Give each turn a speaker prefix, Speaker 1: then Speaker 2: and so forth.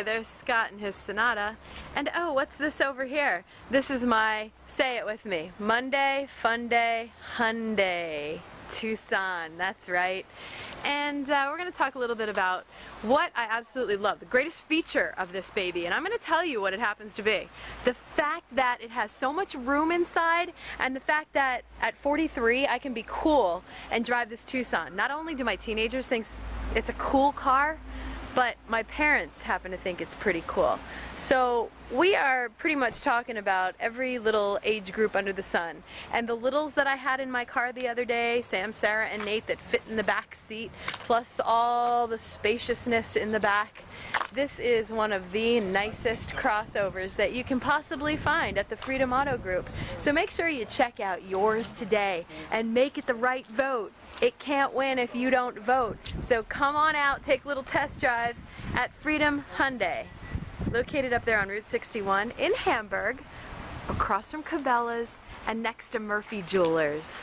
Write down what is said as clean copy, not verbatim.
Speaker 1: Okay, there's Scott and his Sonata. And oh, what's this over here? This is my, say it with me, Monday, Fun Day, Hyundai. Tucson, that's right. And we're going to talk a little bit about what I absolutely love, the greatest feature of this baby, and I'm going to tell you what it happens to be. The fact that it has so much room inside, and the fact that at 43 I can be cool and drive this Tucson. Not only do my teenagers think it's a cool car, but my parents happen to think it's pretty cool. So we are pretty much talking about every little age group under the sun. And the littles that I had in my car the other day, Sam, Sarah, and Nate, that fit in the back seat, plus all the spaciousness in the back, this is one of the nicest crossovers that you can possibly find at the Freedom Auto Group. So make sure you check out yours today and make it the right vote. It can't win if you don't vote. So come on out, take a little test drive at Freedom Hyundai, located up there on Route 61 in Hamburg, across from Cabela's and next to Murphy Jewelers.